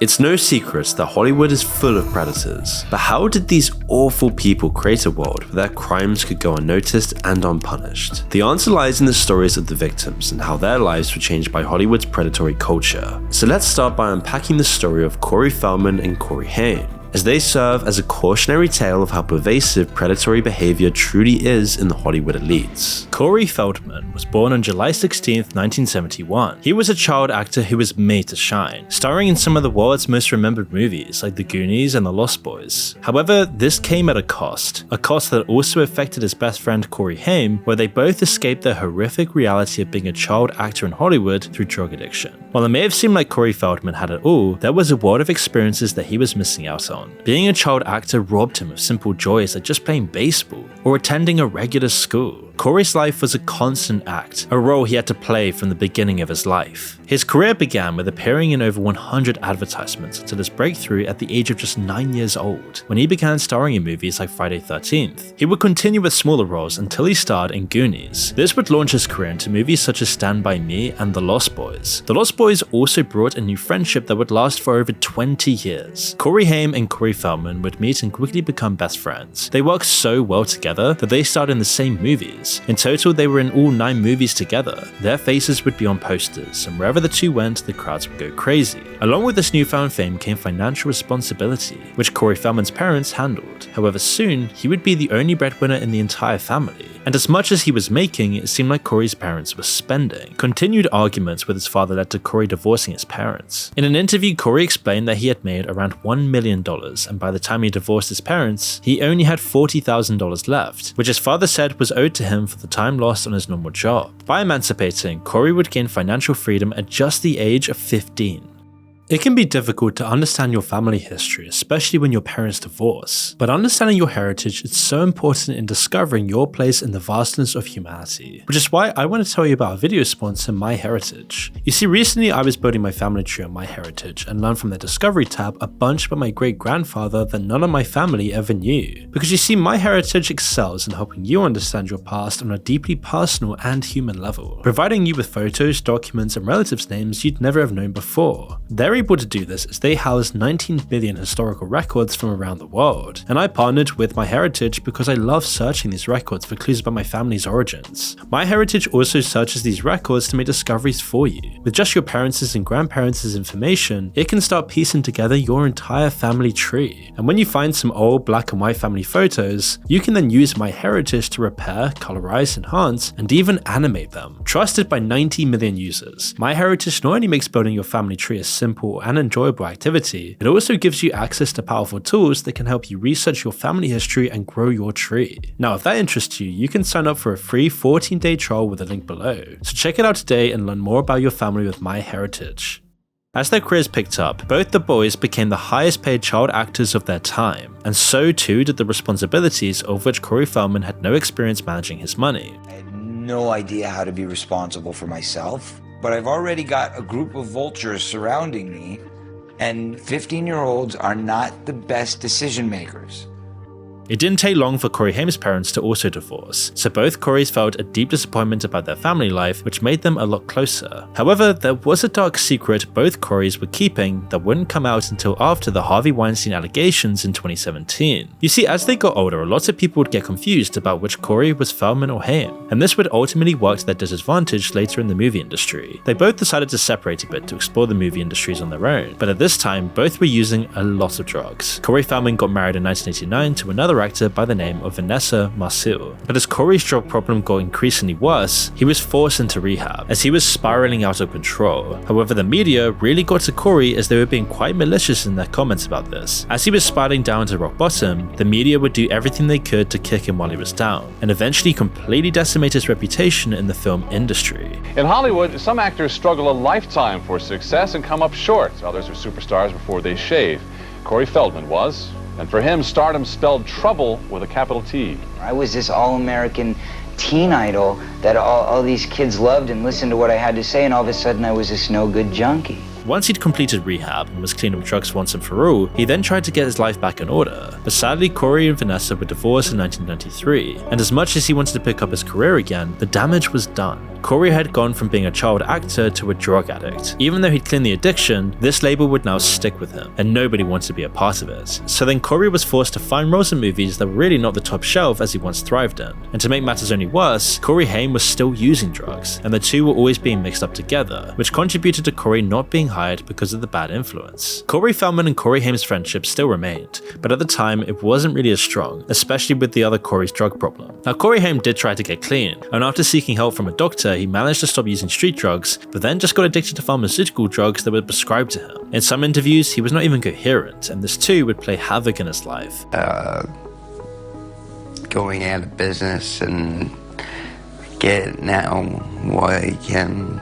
It's no secret that Hollywood is full of predators, but how did these awful people create a world where their crimes could go unnoticed and unpunished? The answer lies in the stories of the victims and how their lives were changed by Hollywood's predatory culture. So let's start by unpacking the story of Corey Feldman and Corey Haim, as they serve as a cautionary tale of how pervasive predatory behavior truly is in the Hollywood elites. Corey Feldman was born on July 16, 1971. He was a child actor who was made to shine, starring in some of the world's most remembered movies like The Goonies and The Lost Boys. However, this came at a cost that also affected his best friend Corey Haim, where they both escaped the horrific reality of being a child actor in Hollywood through drug addiction. While it may have seemed like Corey Feldman had it all, there was a world of experiences that he was missing out on. Being a child actor robbed him of simple joys like just playing baseball or attending a regular school. Corey's life was a constant act, a role he had to play from the beginning of his life. His career began with appearing in over 100 advertisements until his breakthrough at the age of just 9 years old, when he began starring in movies like Friday 13th. He would continue with smaller roles until he starred in Goonies. This would launch his career into movies such as Stand By Me and The Lost Boys. The Lost Boys also brought a new friendship that would last for over 20 years. Corey Haim and Corey Feldman would meet and quickly become best friends. They worked so well together that they starred in the same movies. In total, they were in all 9 movies together. Their faces would be on posters, and wherever the two went, the crowds would go crazy. Along with this newfound fame came financial responsibility, which Corey Feldman's parents handled. However, soon, he would be the only breadwinner in the entire family. And as much as he was making, it seemed like Corey's parents were spending. Continued arguments with his father led to Corey divorcing his parents. In an interview, Corey explained that he had made around $1 million, and by the time he divorced his parents, he only had $40,000 left, which his father said was owed to him for the time lost on his normal job. By emancipating, Corey would gain financial freedom at just the age of 15. It can be difficult to understand your family history, especially when your parents divorce, but understanding your heritage is so important in discovering your place in the vastness of humanity, which is why I want to tell you about our video sponsor, MyHeritage. You see, recently I was building my family tree on MyHeritage and learned from the Discovery tab a bunch about my great-grandfather that none of my family ever knew. Because you see, MyHeritage excels in helping you understand your past on a deeply personal and human level, providing you with photos, documents, and relatives' names you'd never have known before. They're able to do this as they house 19 billion historical records from around the world, and I partnered with MyHeritage because I love searching these records for clues about my family's origins. MyHeritage also searches these records to make discoveries for you. With just your parents' and grandparents' information, it can start piecing together your entire family tree. And when you find some old black and white family photos, you can then use MyHeritage to repair, colorize, enhance, and even animate them. Trusted by 90 million users, MyHeritage not only makes building your family tree a simple and enjoyable activity, it also gives you access to powerful tools that can help you research your family history and grow your tree. Now, if that interests you, you can sign up for a free 14-day trial with the link below. So check it out today and learn more about your family with MyHeritage. As their careers picked up, both the boys became the highest paid child actors of their time, and so too did the responsibilities of which Corey Feldman had no experience managing his money. I had no idea how to be responsible for myself. But I've already got a group of vultures surrounding me, and 15-year-olds are not the best decision makers. It didn't take long for Corey Haim's parents to also divorce, so both Coreys felt a deep disappointment about their family life, which made them a lot closer. However, there was a dark secret both Coreys were keeping that wouldn't come out until after the Harvey Weinstein allegations in 2017. You see, as they got older, a lot of people would get confused about which Corey was Feldman or Haim, and this would ultimately work to their disadvantage later in the movie industry. They both decided to separate a bit to explore the movie industries on their own, but at this time, both were using a lot of drugs. Corey Feldman got married in 1989 to another actor by the name of Vanessa Marcil. But as Corey's drug problem got increasingly worse, he was forced into rehab, as he was spiraling out of control. However, the media really got to Corey as they were being quite malicious in their comments about this. As he was spiraling down to rock bottom, the media would do everything they could to kick him while he was down, and eventually completely decimate his reputation in the film industry. In Hollywood, some actors struggle a lifetime for success and come up short. Others are superstars before they shave. Corey Feldman was. And for him, stardom spelled trouble with a capital T. I was this all-American teen idol that all these kids loved and listened to what I had to say, and all of a sudden I was this no-good junkie. Once he'd completed rehab and was clean of drugs once and for all, he then tried to get his life back in order. But sadly, Corey and Vanessa were divorced in 1993, and as much as he wanted to pick up his career again, the damage was done. Corey had gone from being a child actor to a drug addict. Even though he'd cleaned the addiction, this label would now stick with him, and nobody wanted to be a part of it. So then Corey was forced to find roles in movies that were really not the top shelf as he once thrived in. And to make matters only worse, Corey Haim was still using drugs, and the two were always being mixed up together, which contributed to Corey not being hired because of the bad influence. Corey Feldman and Corey Haim's friendship still remained, but at the time it wasn't really as strong, especially with the other Corey's drug problem. Now Corey Haim did try to get clean, and after seeking help from a doctor he managed to stop using street drugs, but then just got addicted to pharmaceutical drugs that were prescribed to him. In some interviews he was not even coherent, and this too would play havoc in his life. Going out of business and getting out what I can,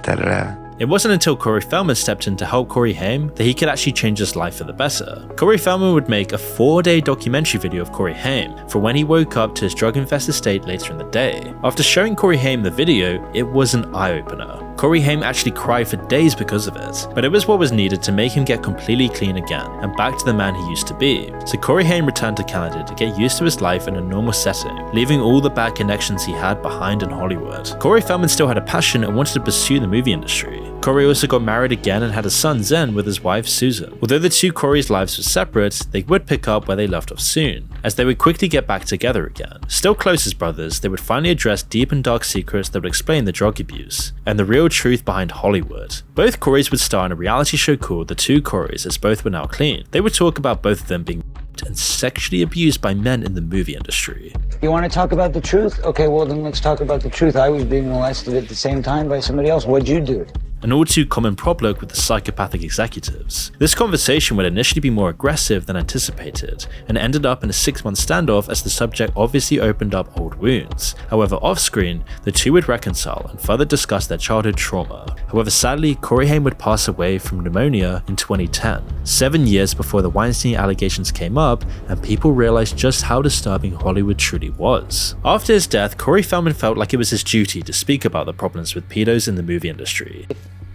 It wasn't until Corey Feldman stepped in to help Corey Haim that he could actually change his life for the better. Corey Feldman would make a 4-day documentary video of Corey Haim for when he woke up to his drug-infested state later in the day. After showing Corey Haim the video, it was an eye-opener. Corey Haim actually cried for days because of it, but it was what was needed to make him get completely clean again and back to the man he used to be. So Corey Haim returned to Canada to get used to his life in a normal setting, leaving all the bad connections he had behind in Hollywood. Corey Feldman still had a passion and wanted to pursue the movie industry. Corey also got married again and had a son Zen with his wife Susan. Although the two Corey's lives were separate, they would pick up where they left off soon, as they would quickly get back together again. Still close as brothers, they would finally address deep and dark secrets that would explain the drug abuse and the real truth behind Hollywood. Both Coreys would star in a reality show called The Two Coreys, as both were now clean. They would talk about both of them being and sexually abused by men in the movie industry. You want to talk about the truth? Okay, well then let's talk about the truth. I was being molested at the same time by somebody else. What'd you do? An all too common problem with the psychopathic executives. This conversation would initially be more aggressive than anticipated, and ended up in a 6-month standoff as the subject obviously opened up old wounds. However, off-screen, the two would reconcile and further discuss their childhood trauma. However, sadly, Corey Haim would pass away from pneumonia in 2010, 7 years before the Weinstein allegations came up and people realized just how disturbing Hollywood truly was. After his death, Corey Feldman felt like it was his duty to speak about the problems with pedos in the movie industry.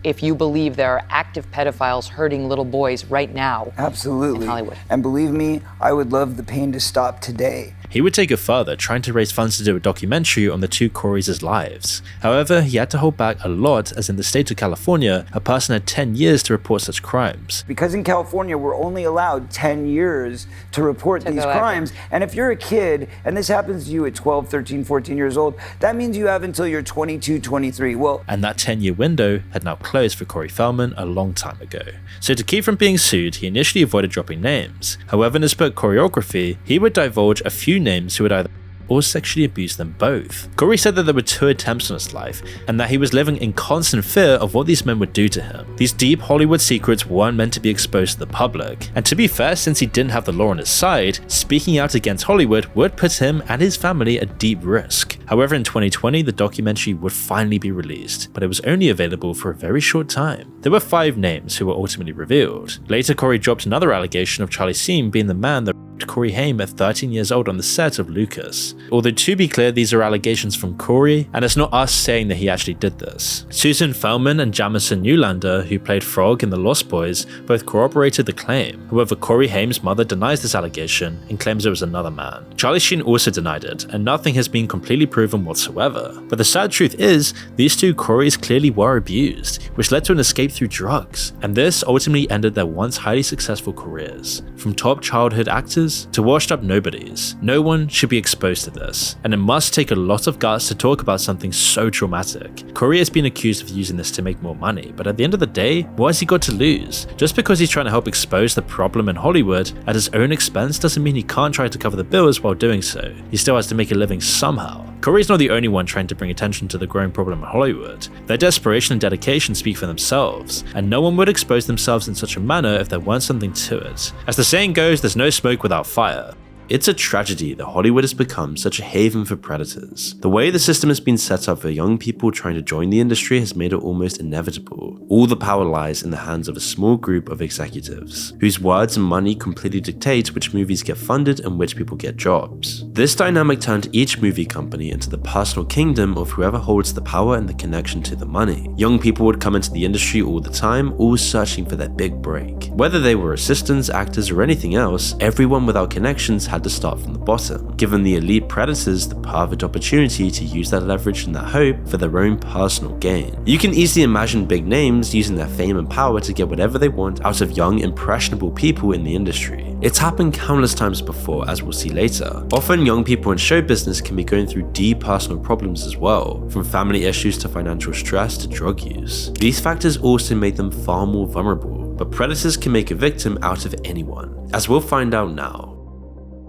If you believe there are active pedophiles hurting little boys right now. Absolutely. In Hollywood. And believe me, I would love the pain to stop today. He would take it further, trying to raise funds to do a documentary on the two Coreys' lives. However, he had to hold back a lot, as in the state of California, a person had 10 years to report such crimes. Because in California, we're only allowed 10 years to report these crimes. And if you're a kid, and this happens to you at 12, 13, 14 years old, that means you have until you're 22, 23. Well, and that 10-year window had now closed for Corey Feldman a long time ago. So to keep from being sued, he initially avoided dropping names. However, in his book Choreography, he would divulge a few names who would either or sexually abused them both. Corey said that there were 2 attempts on his life, and that he was living in constant fear of what these men would do to him. These deep Hollywood secrets weren't meant to be exposed to the public, and to be fair, since he didn't have the law on his side, speaking out against Hollywood would put him and his family at deep risk. However, in 2020, the documentary would finally be released, but it was only available for a very short time. There were 5 names who were ultimately revealed. Later, Corey dropped another allegation of Charlie Sheen being the man that Corey Haim at 13 years old on the set of Lucas. Although to be clear, these are allegations from Corey, and it's not us saying that he actually did this. Susan Feldman and Jamison Newlander, who played Frog in The Lost Boys, both corroborated the claim. However, Corey Haim's mother denies this allegation and claims it was another man. Charlie Sheen also denied it, and nothing has been completely proven whatsoever. But the sad truth is, these 2 Coreys clearly were abused, which led to an escape through drugs, and this ultimately ended their once highly successful careers. From top childhood actors to washed up nobodies, no one should be exposed to this, and it must take a lot of guts to talk about something so traumatic. Corey has been accused of using this to make more money, but at the end of the day, what has he got to lose? Just because he's trying to help expose the problem in Hollywood at his own expense doesn't mean he can't try to cover the bills while doing so. He still has to make a living somehow. Corey's not the only one trying to bring attention to the growing problem in Hollywood. Their desperation and dedication speak for themselves, and no one would expose themselves in such a manner if there weren't something to it. As the saying goes, there's no smoke without fire. It's a tragedy that Hollywood has become such a haven for predators. The way the system has been set up for young people trying to join the industry has made it almost inevitable. All the power lies in the hands of a small group of executives, whose words and money completely dictate which movies get funded and which people get jobs. This dynamic turned each movie company into the personal kingdom of whoever holds the power and the connection to the money. Young people would come into the industry all the time, all searching for their big break. Whether they were assistants, actors, or anything else, everyone without connections had had to start from the bottom, giving the elite predators the perfect opportunity to use that leverage and that hope for their own personal gain. You can easily imagine big names using their fame and power to get whatever they want out of young, impressionable people in the industry. It's happened countless times before, as we'll see later. Often young people in show business can be going through deep personal problems as well, from family issues to financial stress to drug use. These factors also make them far more vulnerable, but predators can make a victim out of anyone, as we'll find out now.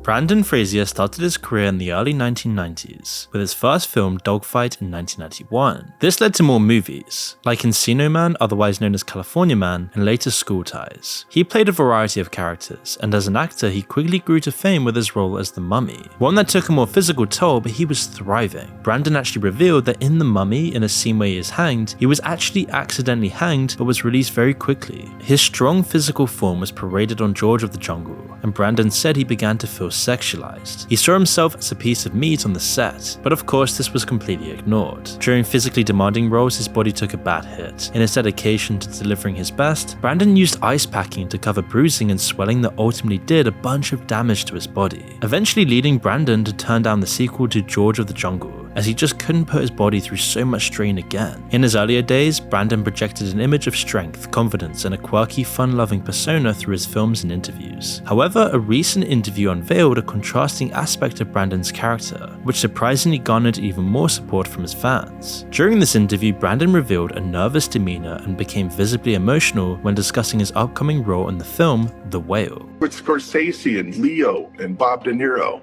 Brandon Fraser started his career in the early 1990s, with his first film Dogfight in 1991. This led to more movies, like Encino Man, otherwise known as California Man, and later School Ties. He played a variety of characters, and as an actor he quickly grew to fame with his role as the Mummy, one that took a more physical toll, but he was thriving. Brandon actually revealed that in The Mummy, in a scene where he is hanged, he was actually accidentally hanged but was released very quickly. His strong physical form was paraded on George of the Jungle, and Brandon said he began to feel sexualized. He saw himself as a piece of meat on the set, but of course this was completely ignored. During physically demanding roles, his body took a bad hit. In his dedication to delivering his best, Brandon used ice packing to cover bruising and swelling that ultimately did a bunch of damage to his body, eventually leading Brandon to turn down the sequel to George of the Jungle, as he just couldn't put his body through so much strain again. In his earlier days, Brandon projected an image of strength, confidence, and a quirky, fun-loving persona through his films and interviews. However, a recent interview unveiled a contrasting aspect of Brandon's character, which surprisingly garnered even more support from his fans. During this interview, Brandon revealed a nervous demeanor and became visibly emotional when discussing his upcoming role in the film The Whale. With Scorsese and Leo and Bob De Niro.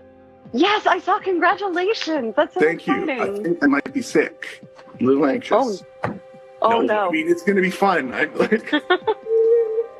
Yes, I saw. Congratulations. That's so Thank exciting. you. I think I might be sick. A little anxious. Oh no. I mean, it's going to be fun.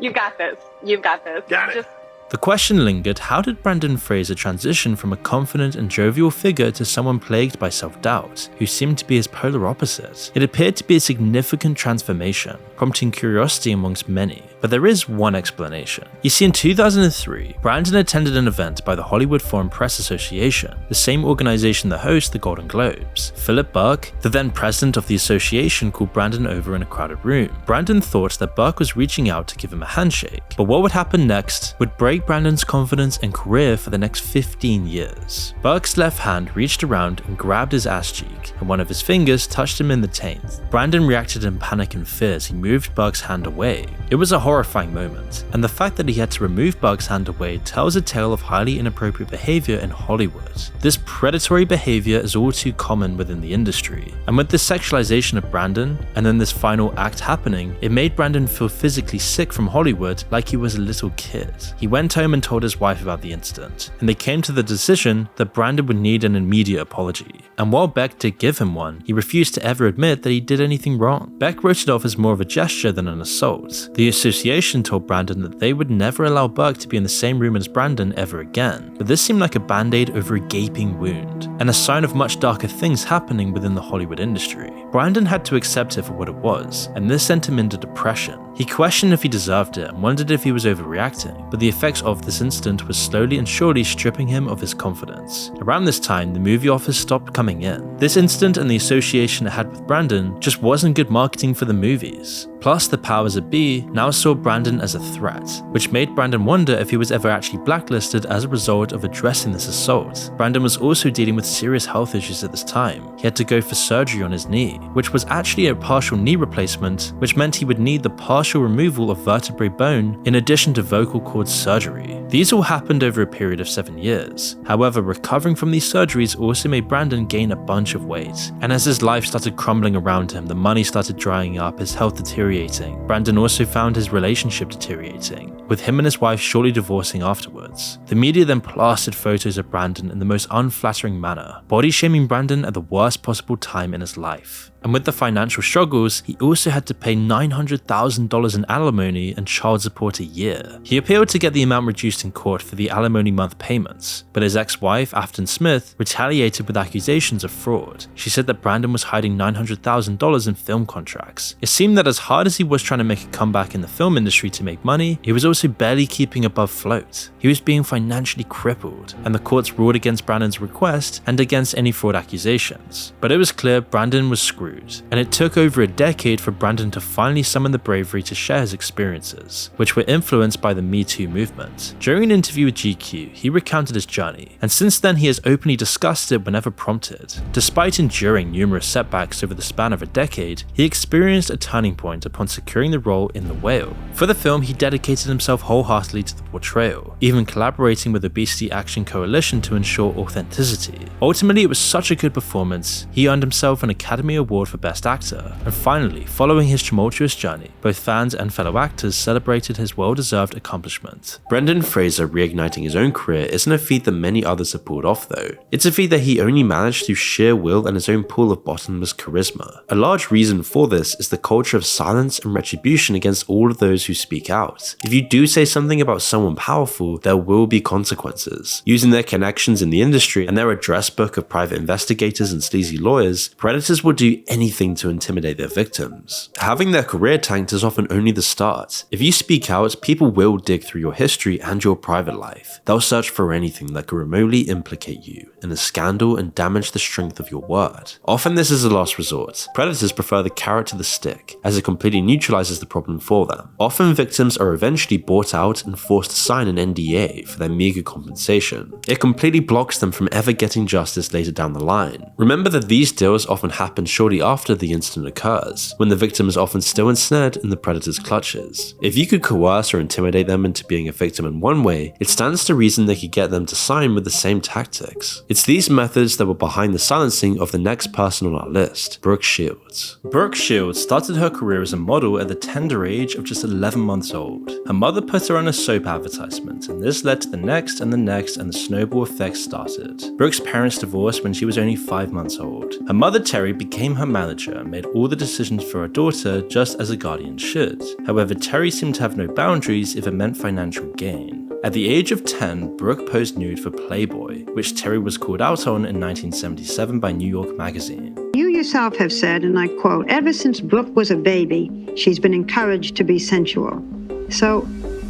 You got this. You've got this. Got it. The question lingered, how did Brandon Fraser transition from a confident and jovial figure to someone plagued by self-doubt, who seemed to be his polar opposite? It appeared to be a significant transformation, prompting curiosity amongst many, but there is one explanation. You see, in 2003, Brandon attended an event by the Hollywood Foreign Press Association, the same organization that hosts the Golden Globes. Philip Burke, the then president of the association, called Brandon over in a crowded room. Brandon thought that Burke was reaching out to give him a handshake, but what would happen next would break Brandon's confidence and career for the next 15 years. Burke's left hand reached around and grabbed his ass cheek, and one of his fingers touched him in the taint. Brandon reacted in panic and fear as he moved Burke's hand away. It was a horrifying moment, and the fact that he had to remove Burke's hand away tells a tale of highly inappropriate behavior in Hollywood. This predatory behavior is all too common within the industry, and with this sexualization of Brandon, and then this final act happening, it made Brandon feel physically sick from Hollywood like he was a little kid. He went home and told his wife about the incident, and they came to the decision that Brandon would need an immediate apology. And while Beck did give him one, he refused to ever admit that he did anything wrong. Beck wrote it off as more of a gesture than an assault. The association told Brandon that they would never allow Burke to be in the same room as Brandon ever again, but this seemed like a band-aid over a gaping wound, and a sign of much darker things happening within the Hollywood industry. Brandon had to accept it for what it was, and this sent him into depression. He questioned if he deserved it and wondered if he was overreacting, but the effects of this incident was slowly and surely stripping him of his confidence. Around this time, the movie offers stopped coming in. This incident and the association it had with Brandon just wasn't good marketing for the movies. Plus, the powers that be now saw Brandon as a threat, which made Brandon wonder if he was ever actually blacklisted as a result of addressing this assault. Brandon was also dealing with serious health issues at this time. He had to go for surgery on his knee, which was actually a partial knee replacement, which meant he would need the partial removal of vertebrae bone in addition to vocal cord surgery. These all happened over a period of 7 years. However, recovering from these surgeries also made Brandon gain a bunch of weight, and as his life started crumbling around him, the money started drying up, his health deteriorating. Brandon also found his relationship deteriorating, with him and his wife shortly divorcing afterwards. The media then plastered photos of Brandon in the most unflattering manner, body shaming Brandon at the worst possible time in his life. And with the financial struggles, he also had to pay $900,000 in alimony and child support a year. He appealed to get the amount reduced in court for the alimony month payments, but his ex-wife, Afton Smith, retaliated with accusations of fraud. She said that Brandon was hiding $900,000 in film contracts. It seemed that as hard as he was trying to make a comeback in the film industry to make money, he was also barely keeping above float. He was being financially crippled, and the courts ruled against Brandon's request and against any fraud accusations. But it was clear Brandon was screwed, and it took over a decade for Brandon to finally summon the bravery to share his experiences, which were influenced by the Me Too movement. During During an interview with GQ, he recounted his journey, and since then he has openly discussed it whenever prompted. Despite enduring numerous setbacks over the span of a decade, he experienced a turning point upon securing the role in The Whale. For the film, he dedicated himself wholeheartedly to the portrayal, even collaborating with the Obesity Action Coalition to ensure authenticity. Ultimately, it was such a good performance, he earned himself an Academy Award for Best Actor. And finally, following his tumultuous journey, both fans and fellow actors celebrated his well-deserved accomplishment. Brendan Fraser reigniting his own career isn't a feat that many others have pulled off though. It's a feat that he only managed through sheer will and his own pool of bottomless charisma. A large reason for this is the culture of silence and retribution against all of those who speak out. If you do say something about someone powerful, there will be consequences. Using their connections in the industry and their address book of private investigators and sleazy lawyers, predators will do anything to intimidate their victims. Having their career tanked is often only the start. If you speak out, people will dig through your history and your private life. They'll search for anything that could remotely implicate you in a scandal and damage the strength of your word. Often this is a last resort. Predators prefer the carrot to the stick, as it completely neutralizes the problem for them. Often victims are eventually bought out and forced to sign an NDA for their meager compensation. It completely blocks them from ever getting justice later down the line. Remember that these deals often happen shortly after the incident occurs, when the victim is often still ensnared in the predator's clutches. If you could coerce or intimidate them into being a victim in one way, it stands to reason they could get them to sign with the same tactics. It's these methods that were behind the silencing of the next person on our list, Brooke Shields. Brooke Shields started her career as a model at the tender age of just 11 months old. Her mother put her on a soap advertisement, and this led to the next, and the snowball effect started. Brooke's parents divorced when she was only 5 months old. Her mother Terry became her manager and made all the decisions for her daughter, just as a guardian should. However, Terry seemed to have no boundaries if it meant financial gain. At the age of 10, Brooke posed nude for Playboy, which Terry was called out on in 1977 by New York Magazine. You yourself have said, and I quote, "Ever since Brooke was a baby, she's been encouraged to be sensual." So,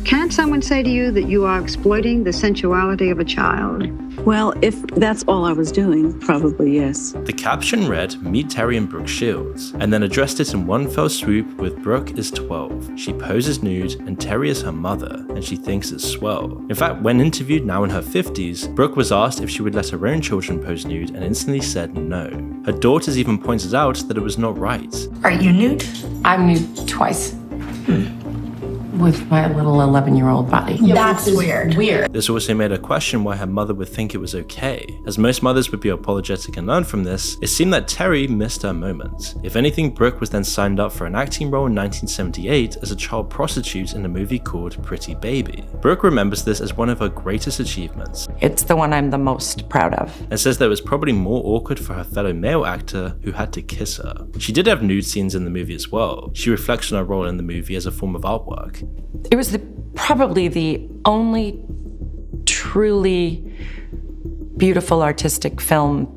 can't someone say to you that you are exploiting the sensuality of a child? Well, if that's all I was doing, probably yes. The caption read, "Meet Terry and Brooke Shields," and then addressed it in one fell swoop with Brooke is 12. She poses nude, and Terry is her mother, and she thinks it's swell. In fact, when interviewed now in her 50s, Brooke was asked if she would let her own children pose nude and instantly said no. Her daughters even pointed out that it was not right. Are you nude? I'm nude twice. With my little 11-year-old body. Yeah, that's weird. This also made her question why her mother would think it was okay. As most mothers would be apologetic and learn from this, it seemed that Terry missed her moment. If anything, Brooke was then signed up for an acting role in 1978 as a child prostitute in a movie called Pretty Baby. Brooke remembers this as one of her greatest achievements. It's the one I'm the most proud of. And says that it was probably more awkward for her fellow male actor who had to kiss her. She did have nude scenes in the movie as well. She reflects on her role in the movie as a form of artwork. It was probably the only truly beautiful artistic film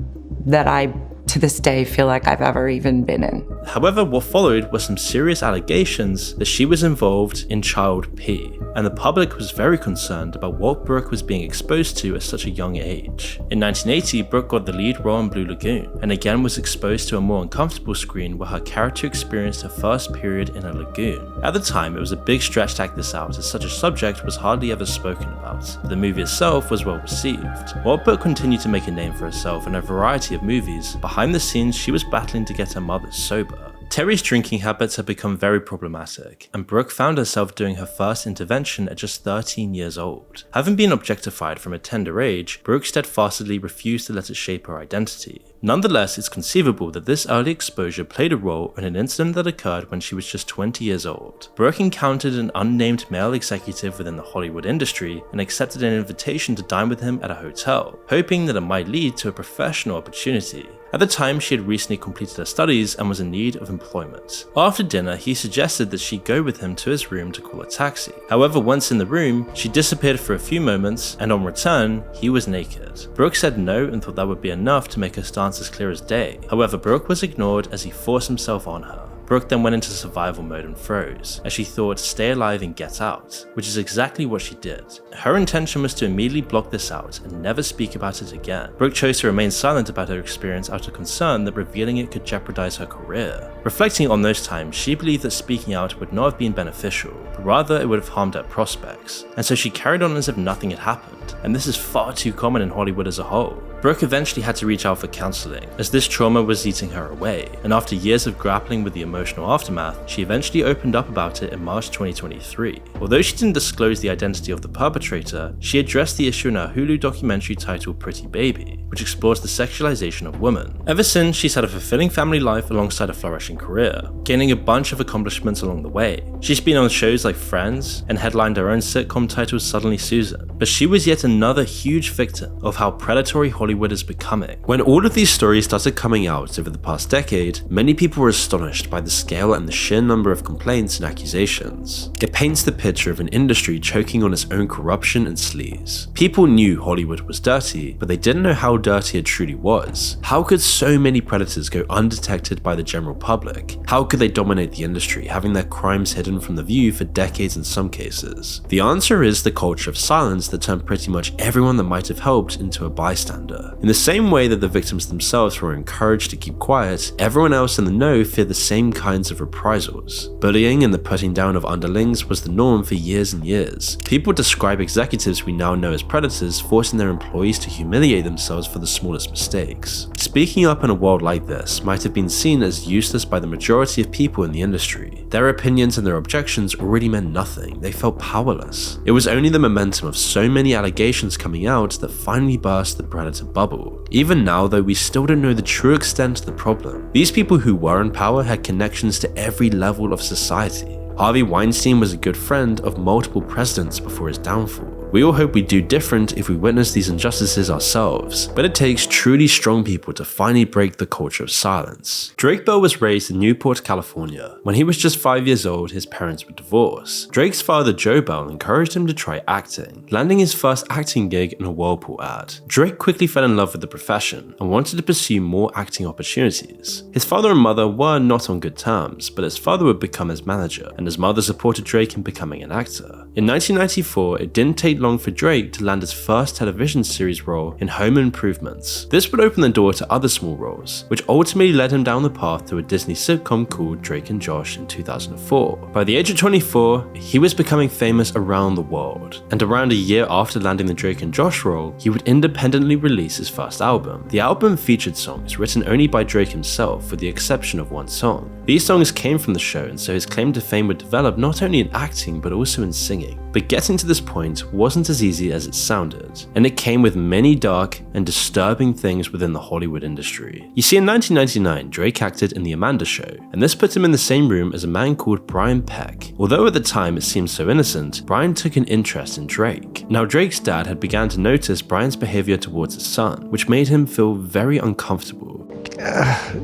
that I, to this day, feel like I've ever even been in. However, what followed were some serious allegations that she was involved in child P, and the public was very concerned about what Brooke was being exposed to at such a young age. In 1980, Brooke got the lead role in Blue Lagoon, and again was exposed to a more uncomfortable screen where her character experienced her first period in a lagoon. At the time, it was a big stretch to act this out, as such a subject was hardly ever spoken about, but the movie itself was well received. While Brooke continued to make a name for herself in a variety of movies, behind the scenes she was battling to get her mother sober. Terry's drinking habits had become very problematic, and Brooke found herself doing her first intervention at just 13 years old. Having been objectified from a tender age, Brooke steadfastly refused to let it shape her identity. Nonetheless, it's conceivable that this early exposure played a role in an incident that occurred when she was just 20 years old. Brooke encountered an unnamed male executive within the Hollywood industry and accepted an invitation to dine with him at a hotel, hoping that it might lead to a professional opportunity. At the time, she had recently completed her studies and was in need of employment. After dinner, he suggested that she go with him to his room to call a taxi. However, once in the room, she disappeared for a few moments, and on return, he was naked. Brooke said no and thought that would be enough to make her stance as clear as day. However, Brooke was ignored as he forced himself on her. Brooke then went into survival mode and froze, as she thought stay alive and get out, which is exactly what she did. Her intention was to immediately block this out and never speak about it again. Brooke chose to remain silent about her experience out of concern that revealing it could jeopardize her career. Reflecting on those times, she believed that speaking out would not have been beneficial, but rather it would have harmed her prospects, and so she carried on as if nothing had happened, and this is far too common in Hollywood as a whole. Brooke eventually had to reach out for counseling, as this trauma was eating her away, and after years of grappling with the emotional aftermath, she eventually opened up about it in March 2023. Although she didn't disclose the identity of the perpetrator, she addressed the issue in her Hulu documentary titled Pretty Baby, which explores the sexualization of women. Ever since, she's had a fulfilling family life alongside a flourishing career, gaining a bunch of accomplishments along the way. She's been on shows like Friends, and headlined her own sitcom titled Suddenly Susan, but she was yet another huge victim of how predatory Hollywood is becoming. When all of these stories started coming out over the past decade, many people were astonished by the scale and the sheer number of complaints and accusations. It paints the picture of an industry choking on its own corruption and sleaze. People knew Hollywood was dirty, but they didn't know how dirty it truly was. How could so many predators go undetected by the general public? How could they dominate the industry, having their crimes hidden from the view for decades in some cases? The answer is the culture of silence that turned pretty much everyone that might have helped into a bystander. In the same way that the victims themselves were encouraged to keep quiet, everyone else in the know feared the same kinds of reprisals. Bullying and the putting down of underlings was the norm for years and years. People describe executives we now know as predators forcing their employees to humiliate themselves for the smallest mistakes. Speaking up in a world like this might have been seen as useless by the majority of people in the industry. Their opinions and their objections already meant nothing. They felt powerless. It was only the momentum of so many allegations coming out that finally burst the predator bubble. Even now though, we still don't know the true extent of the problem. These people who were in power had connections to every level of society. Harvey Weinstein was a good friend of multiple presidents before his downfall. We all hope we do different if we witness these injustices ourselves, but it takes truly strong people to finally break the culture of silence. Drake Bell was raised in Newport, California. When he was just 5 years old, his parents were divorced. Drake's father, Joe Bell, encouraged him to try acting, landing his first acting gig in a Whirlpool ad. Drake quickly fell in love with the profession and wanted to pursue more acting opportunities. His father and mother were not on good terms, but his father would become his manager, and his mother supported Drake in becoming an actor. In 1994, it didn't take long for Drake to land his first television series role in Home Improvements. This would open the door to other small roles, which ultimately led him down the path to a Disney sitcom called Drake and Josh in 2004. By the age of 24, he was becoming famous around the world, and around a year after landing the Drake and Josh role, he would independently release his first album. The album featured songs written only by Drake himself, with the exception of one song. These songs came from the show, and so his claim to fame would develop not only in acting but also in singing. But getting to this point wasn't as easy as it sounded, and it came with many dark and disturbing things within the Hollywood industry. You see, in 1999, Drake acted in The Amanda Show, and this put him in the same room as a man called Brian Peck. Although at the time it seemed so innocent, Brian took an interest in Drake. Now, Drake's dad had begun to notice Brian's behavior towards his son, which made him feel very uncomfortable.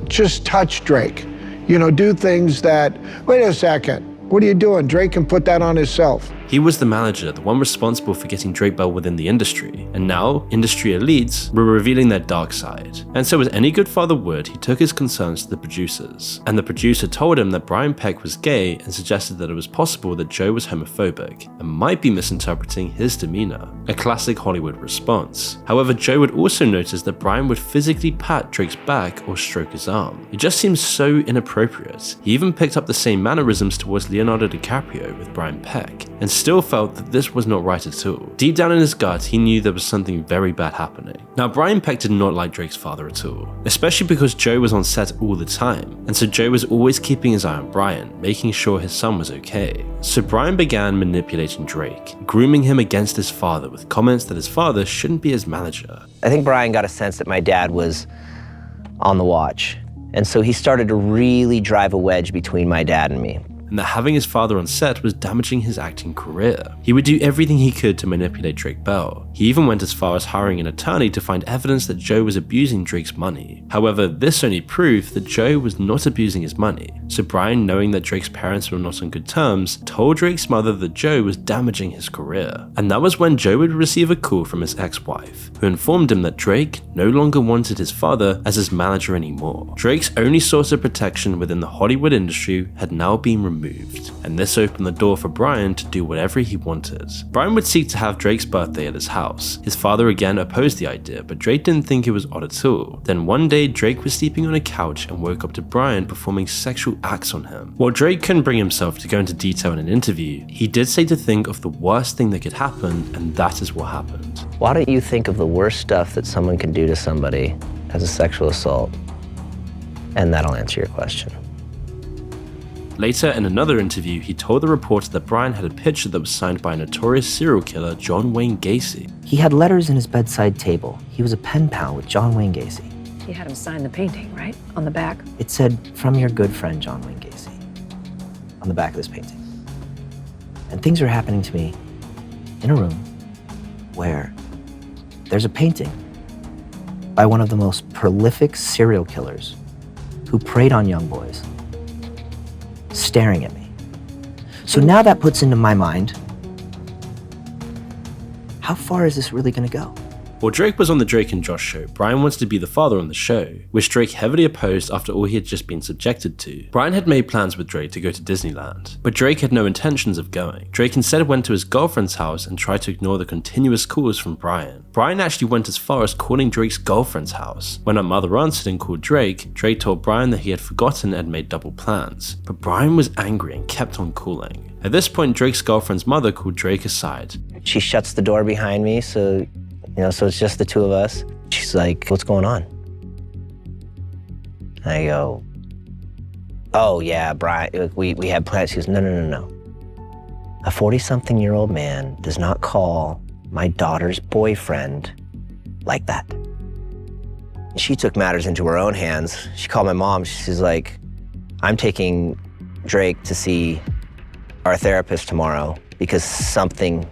Just touch Drake. You know, do things that, wait a second, what are you doing? Drake can put that on himself. He was the manager, the one responsible for getting Drake Bell within the industry, and now industry elites were revealing their dark side. And so as any good father would, he took his concerns to the producers. And the producer told him that Brian Peck was gay and suggested that it was possible that Joe was homophobic and might be misinterpreting his demeanor. A classic Hollywood response. However, Joe would also notice that Brian would physically pat Drake's back or stroke his arm. It just seems so inappropriate. He even picked up the same mannerisms towards Leonardo DiCaprio with Brian Peck, and still felt that this was not right at all. Deep down in his gut, he knew there was something very bad happening. Now, Brian Peck did not like Drake's father at all, especially because Joe was on set all the time, and so Joe was always keeping his eye on Brian, making sure his son was okay. So Brian began manipulating Drake, grooming him against his father with comments that his father shouldn't be his manager. I think Brian got a sense that my dad was on the watch, and so he started to really drive a wedge between my dad and me. and that having his father on set was damaging his acting career. He would do everything he could to manipulate Drake Bell. He even went as far as hiring an attorney to find evidence that Joe was abusing Drake's money. However, this only proved that Joe was not abusing his money, so Brian, knowing that Drake's parents were not on good terms, told Drake's mother that Joe was damaging his career. And that was when Joe would receive a call from his ex-wife, who informed him that Drake no longer wanted his father as his manager anymore. Drake's only source of protection within the Hollywood industry had now been removed, and this opened the door for Brian to do whatever he wanted. Brian would seek to have Drake's birthday at his house. His father again opposed the idea, but Drake didn't think it was odd at all. Then one day, Drake was sleeping on a couch and woke up to Brian performing sexual acts on him. While Drake couldn't bring himself to go into detail in an interview, he did say to think of the worst thing that could happen, and that is what happened. Why don't you think of the worst stuff that someone can do to somebody as a sexual assault, and that'll answer your question. Later, in another interview, he told the reporter that Brian had a picture that was signed by a notorious serial killer, John Wayne Gacy. He had letters in his bedside table. He was a pen pal with John Wayne Gacy. You had him sign the painting, right? On the back? It said, "From your good friend, John Wayne Gacy," on the back of this painting. And things are happening to me in a room where there's a painting by one of the most prolific serial killers who preyed on young boys, staring at me. So now that puts into my mind, how far is this really gonna go? While Drake was on the Drake and Josh show, Brian wanted to be the father on the show, which Drake heavily opposed after all he had just been subjected to. Brian had made plans with Drake to go to Disneyland, but Drake had no intentions of going. Drake instead went to his girlfriend's house and tried to ignore the continuous calls from Brian. Brian actually went as far as calling Drake's girlfriend's house. When her mother answered and called Drake, Drake told Brian that he had forgotten and made double plans, but Brian was angry and kept on calling. At this point, Drake's girlfriend's mother called Drake aside. She shuts the door behind me, so it's just the two of us. She's like, "What's going on?" I go, "Oh yeah, Brian, we had plans." She goes, No. A 40-something-year-old man does not call my daughter's boyfriend like that. She took matters into her own hands. She called my mom. She's like, "I'm taking Drake to see our therapist tomorrow because something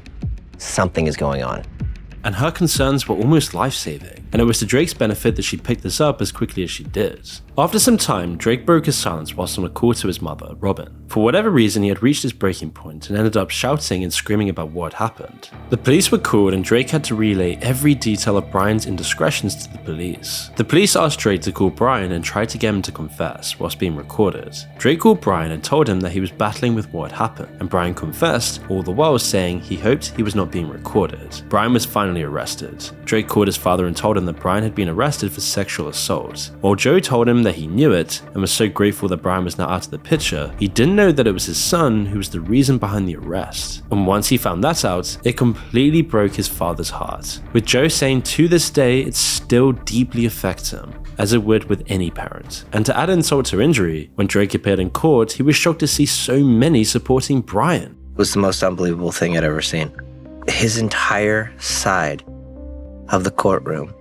is going on." And her concerns were almost life-saving, and it was to Drake's benefit that she picked this up as quickly as she did. After some time, Drake broke his silence whilst on a call to his mother, Robin. For whatever reason, he had reached his breaking point and ended up shouting and screaming about what had happened. The police were called and Drake had to relay every detail of Brian's indiscretions to the police. The police asked Drake to call Brian and tried to get him to confess whilst being recorded. Drake called Brian and told him that he was battling with what had happened, and Brian confessed, all the while saying he hoped he was not being recorded. Brian was finally arrested. Drake called his father and told him that Brian had been arrested for sexual assault. While Joe told him that he knew it and was so grateful that Brian was now out of the picture, he didn't know that it was his son who was the reason behind the arrest. And once he found that out, it completely broke his father's heart, with Joe saying to this day it still deeply affects him, as it would with any parent. And to add insult to injury, when Drake appeared in court, he was shocked to see so many supporting Brian. It was the most unbelievable thing I'd ever seen. His entire side of the courtroom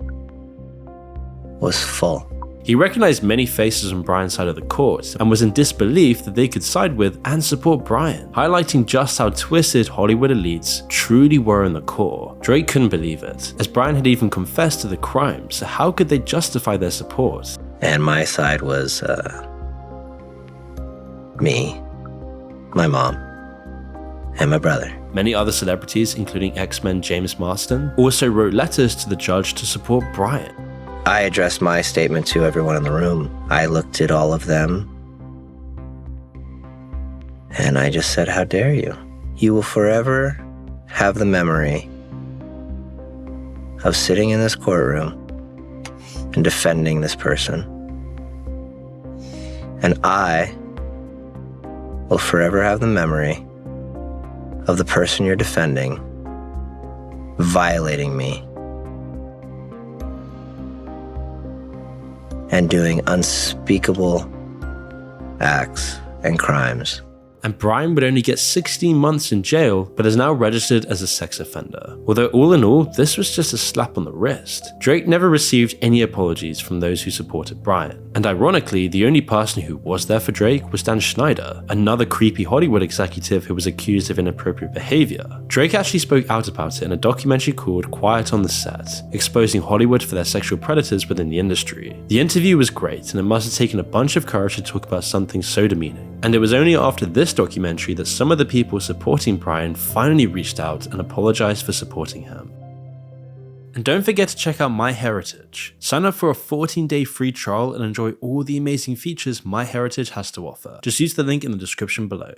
was full. He recognized many faces on Brian's side of the court and was in disbelief that they could side with and support Brian, highlighting just how twisted Hollywood elites truly were in the core. Drake couldn't believe it, as Brian had even confessed to the crime, so how could they justify their support? And my side was me, my mom, and my brother. Many other celebrities, including X-Men James Marsden, also wrote letters to the judge to support Brian. I addressed my statement to everyone in the room. I looked at all of them, and I just said, "How dare you? You will forever have the memory of sitting in this courtroom and defending this person. And I will forever have the memory of the person you're defending violating me and doing unspeakable acts and crimes." and Brian would only get 16 months in jail, but is now registered as a sex offender. Although all in all, this was just a slap on the wrist. Drake never received any apologies from those who supported Brian. And ironically, the only person who was there for Drake was Dan Schneider, another creepy Hollywood executive who was accused of inappropriate behavior. Drake actually spoke out about it in a documentary called Quiet on the Set, exposing Hollywood for their sexual predators within the industry. The interview was great, and it must have taken a bunch of courage to talk about something so demeaning. And it was only after this documentary that some of the people supporting Brian finally reached out and apologized for supporting him. And don't forget to check out MyHeritage. Sign up for a 14-day free trial and enjoy all the amazing features MyHeritage has to offer. Just use the link in the description below.